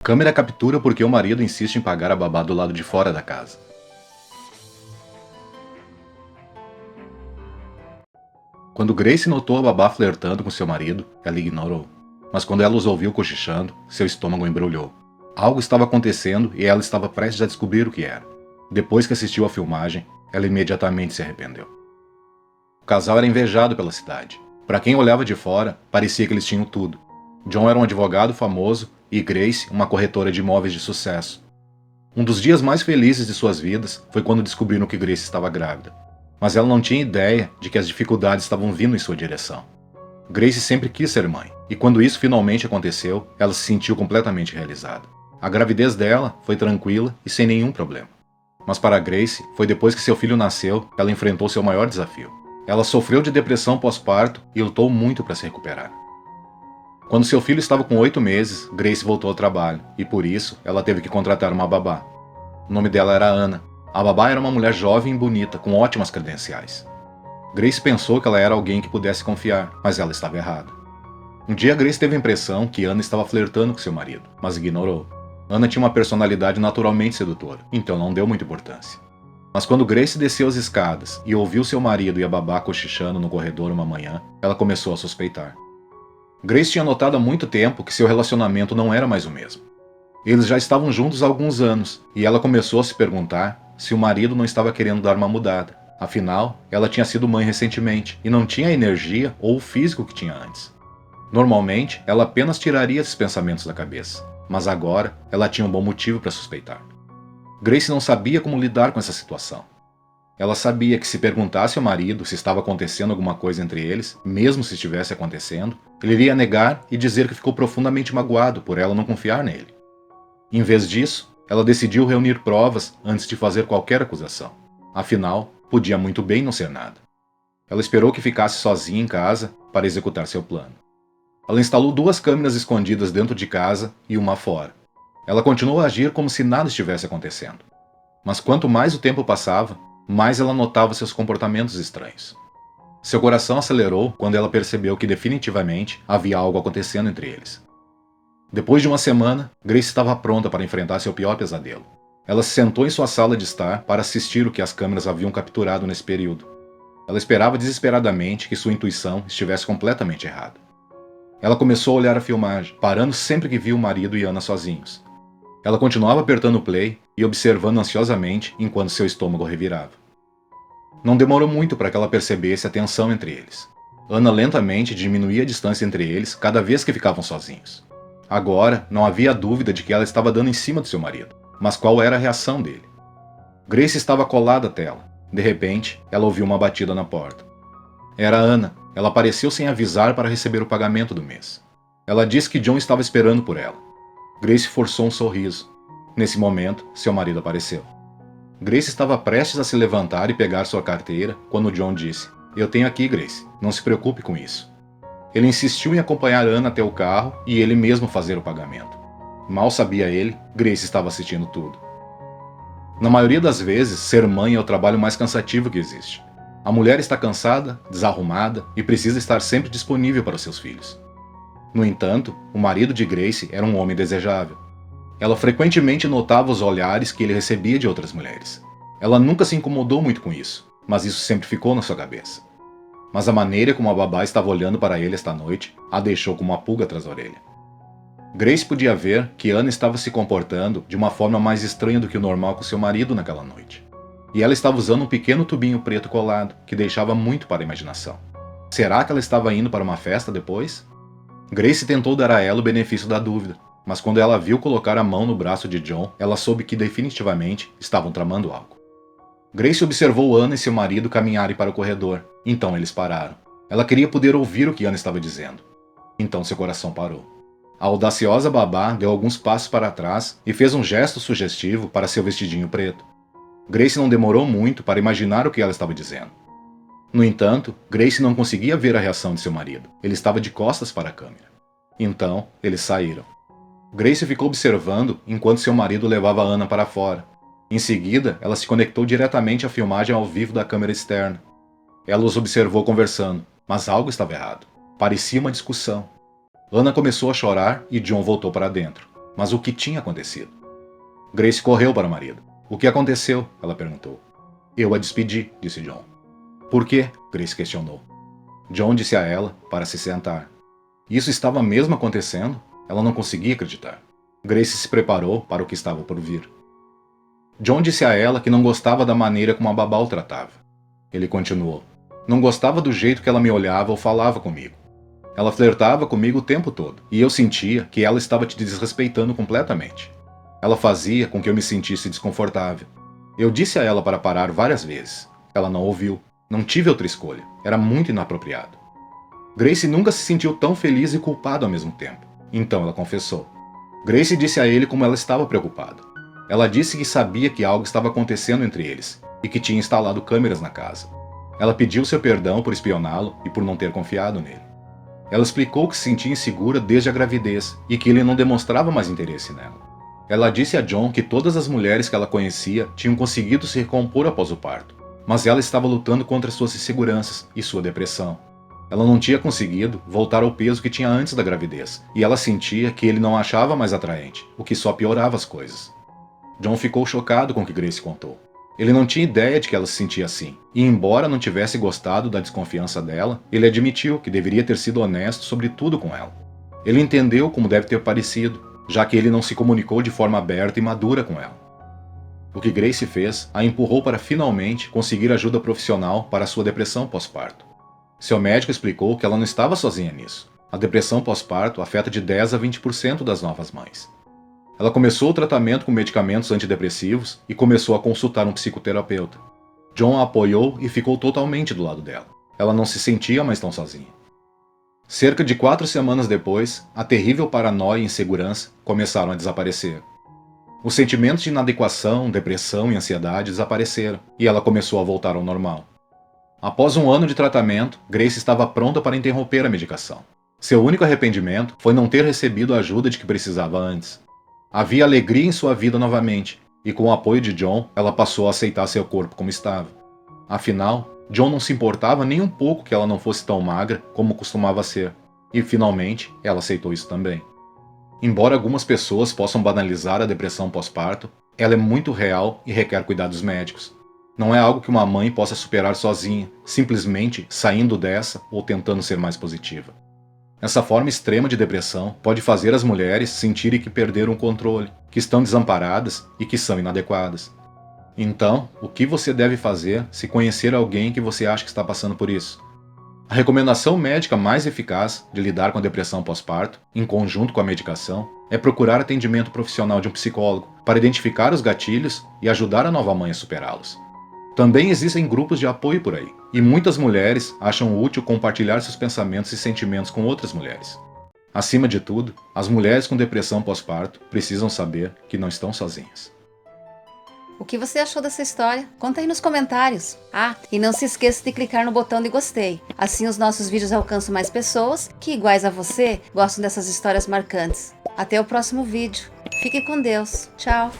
Câmera captura porque o marido insiste em pagar a babá do lado de fora da casa. Quando Grace notou a babá flertando com seu marido, ela ignorou. Mas quando ela os ouviu cochichando, seu estômago embrulhou. Algo estava acontecendo e ela estava prestes a descobrir o que era. Depois que assistiu à filmagem, ela imediatamente se arrependeu. O casal era invejado pela cidade. Para quem olhava de fora, parecia que eles tinham tudo. John era um advogado famoso e Grace uma corretora de imóveis de sucesso. Um dos dias mais felizes de suas vidas foi quando descobriram que Grace estava grávida. Mas ela não tinha ideia de que as dificuldades estavam vindo em sua direção. Grace sempre quis ser mãe, e quando isso finalmente aconteceu, ela se sentiu completamente realizada. A gravidez dela foi tranquila e sem nenhum problema. Mas para Grace, foi depois que seu filho nasceu que ela enfrentou seu maior desafio. Ela sofreu de depressão pós-parto e lutou muito para se recuperar. Quando seu filho estava com 8 meses, Grace voltou ao trabalho, e por isso ela teve que contratar uma babá. O nome dela era Anna. A babá era uma mulher jovem e bonita, com ótimas credenciais. Grace pensou que ela era alguém que pudesse confiar, mas ela estava errada. Um dia Grace teve a impressão que Anna estava flertando com seu marido, mas ignorou. Anna tinha uma personalidade naturalmente sedutora, então não deu muita importância. Mas quando Grace desceu as escadas e ouviu seu marido e a babá cochichando no corredor uma manhã, ela começou a suspeitar. Grace tinha notado há muito tempo que seu relacionamento não era mais o mesmo. Eles já estavam juntos há alguns anos, e ela começou a se perguntar se o marido não estava querendo dar uma mudada. Afinal, ela tinha sido mãe recentemente, e não tinha a energia ou o físico que tinha antes. Normalmente, ela apenas tiraria esses pensamentos da cabeça, mas agora ela tinha um bom motivo para suspeitar. Grace não sabia como lidar com essa situação. Ela sabia que se perguntasse ao marido se estava acontecendo alguma coisa entre eles, mesmo se estivesse acontecendo, ele iria negar e dizer que ficou profundamente magoado por ela não confiar nele. Em vez disso, ela decidiu reunir provas antes de fazer qualquer acusação. Afinal, podia muito bem não ser nada. Ela esperou que ficasse sozinha em casa para executar seu plano. Ela instalou 2 câmeras escondidas dentro de casa e uma fora. Ela continuou a agir como se nada estivesse acontecendo. Mas quanto mais o tempo passava, mais ela notava seus comportamentos estranhos. Seu coração acelerou quando ela percebeu que definitivamente havia algo acontecendo entre eles. Depois de uma semana, Grace estava pronta para enfrentar seu pior pesadelo. Ela se sentou em sua sala de estar para assistir o que as câmeras haviam capturado nesse período. Ela esperava desesperadamente que sua intuição estivesse completamente errada. Ela começou a olhar a filmagem, parando sempre que via o marido e Anna sozinhos. Ela continuava apertando o play e observando ansiosamente enquanto seu estômago revirava. Não demorou muito para que ela percebesse a tensão entre eles. Anna lentamente diminuía a distância entre eles cada vez que ficavam sozinhos. Agora, não havia dúvida de que ela estava dando em cima do seu marido. Mas qual era a reação dele? Grace estava colada à tela. De repente, ela ouviu uma batida na porta. Era Anna. Ela apareceu sem avisar para receber o pagamento do mês. Ela disse que John estava esperando por ela. Grace forçou um sorriso. Nesse momento, seu marido apareceu. Grace estava prestes a se levantar e pegar sua carteira quando John disse: "Eu tenho aqui, Grace. Não se preocupe com isso." Ele insistiu em acompanhar Anna até o carro e ele mesmo fazer o pagamento. Mal sabia ele, Grace estava assistindo tudo. Na maioria das vezes, ser mãe é o trabalho mais cansativo que existe. A mulher está cansada, desarrumada e precisa estar sempre disponível para os seus filhos. No entanto, o marido de Grace era um homem desejável. Ela frequentemente notava os olhares que ele recebia de outras mulheres. Ela nunca se incomodou muito com isso, mas isso sempre ficou na sua cabeça. Mas a maneira como a babá estava olhando para ele esta noite a deixou com uma pulga atrás da orelha. Grace podia ver que Anna estava se comportando de uma forma mais estranha do que o normal com seu marido naquela noite. E ela estava usando um pequeno tubinho preto colado, que deixava muito para a imaginação. Será que ela estava indo para uma festa depois? Grace tentou dar a ela o benefício da dúvida, mas quando ela viu colocar a mão no braço de John, ela soube que definitivamente estavam tramando algo. Grace observou Anna e seu marido caminharem para o corredor, então eles pararam. Ela queria poder ouvir o que Anna estava dizendo. Então seu coração parou. A audaciosa babá deu alguns passos para trás e fez um gesto sugestivo para seu vestidinho preto. Grace não demorou muito para imaginar o que ela estava dizendo. No entanto, Grace não conseguia ver a reação de seu marido. Ele estava de costas para a câmera. Então, eles saíram. Grace ficou observando enquanto seu marido levava Anna para fora. Em seguida, ela se conectou diretamente à filmagem ao vivo da câmera externa. Ela os observou conversando, mas algo estava errado. Parecia uma discussão. Anna começou a chorar e John voltou para dentro. Mas o que tinha acontecido? Grace correu para o marido. O que aconteceu? Ela perguntou. Eu a despedi, disse John. Por quê? Grace questionou. John disse a ela para se sentar. Isso estava mesmo acontecendo? Ela não conseguia acreditar. Grace se preparou para o que estava por vir. John disse a ela que não gostava da maneira como a babá o tratava. Ele continuou. Não gostava do jeito que ela me olhava ou falava comigo. Ela flertava comigo o tempo todo, e eu sentia que ela estava te desrespeitando completamente. Ela fazia com que eu me sentisse desconfortável. Eu disse a ela para parar várias vezes. Ela não ouviu. Não tive outra escolha. Era muito inapropriado. Grace nunca se sentiu tão feliz e culpada ao mesmo tempo. Então ela confessou. Grace disse a ele como ela estava preocupada. Ela disse que sabia que algo estava acontecendo entre eles e que tinha instalado câmeras na casa. Ela pediu seu perdão por espioná-lo e por não ter confiado nele. Ela explicou que se sentia insegura desde a gravidez e que ele não demonstrava mais interesse nela. Ela disse a John que todas as mulheres que ela conhecia tinham conseguido se recompor após o parto, mas ela estava lutando contra suas inseguranças e sua depressão. Ela não tinha conseguido voltar ao peso que tinha antes da gravidez, e ela sentia que ele não a achava mais atraente, o que só piorava as coisas. John ficou chocado com o que Grace contou. Ele não tinha ideia de que ela se sentia assim, e embora não tivesse gostado da desconfiança dela, ele admitiu que deveria ter sido honesto sobre tudo com ela. Ele entendeu como deve ter parecido, já que ele não se comunicou de forma aberta e madura com ela. O que Grace fez a empurrou para finalmente conseguir ajuda profissional para sua depressão pós-parto. Seu médico explicou que ela não estava sozinha nisso. A depressão pós-parto afeta de 10 a 20% das novas mães. Ela começou o tratamento com medicamentos antidepressivos e começou a consultar um psicoterapeuta. John a apoiou e ficou totalmente do lado dela. Ela não se sentia mais tão sozinha. Cerca de 4 semanas depois, a terrível paranoia e insegurança começaram a desaparecer. Os sentimentos de inadequação, depressão e ansiedade desapareceram, e ela começou a voltar ao normal. Após um ano de tratamento, Grace estava pronta para interromper a medicação. Seu único arrependimento foi não ter recebido a ajuda de que precisava antes. Havia alegria em sua vida novamente, e com o apoio de John, ela passou a aceitar seu corpo como estava. Afinal, John não se importava nem um pouco que ela não fosse tão magra como costumava ser, e finalmente ela aceitou isso também. Embora algumas pessoas possam banalizar a depressão pós-parto, ela é muito real e requer cuidados médicos. Não é algo que uma mãe possa superar sozinha, simplesmente saindo dessa ou tentando ser mais positiva. Essa forma extrema de depressão pode fazer as mulheres sentirem que perderam o controle, que estão desamparadas e que são inadequadas. Então, o que você deve fazer se conhecer alguém que você acha que está passando por isso? A recomendação médica mais eficaz de lidar com a depressão pós-parto, em conjunto com a medicação, é procurar atendimento profissional de um psicólogo para identificar os gatilhos e ajudar a nova mãe a superá-los. Também existem grupos de apoio por aí, e muitas mulheres acham útil compartilhar seus pensamentos e sentimentos com outras mulheres. Acima de tudo, as mulheres com depressão pós-parto precisam saber que não estão sozinhas. O que você achou dessa história? Conta aí nos comentários. Ah, e não se esqueça de clicar no botão de gostei. Assim os nossos vídeos alcançam mais pessoas que, iguais a você, gostam dessas histórias marcantes. Até o próximo vídeo. Fique com Deus. Tchau.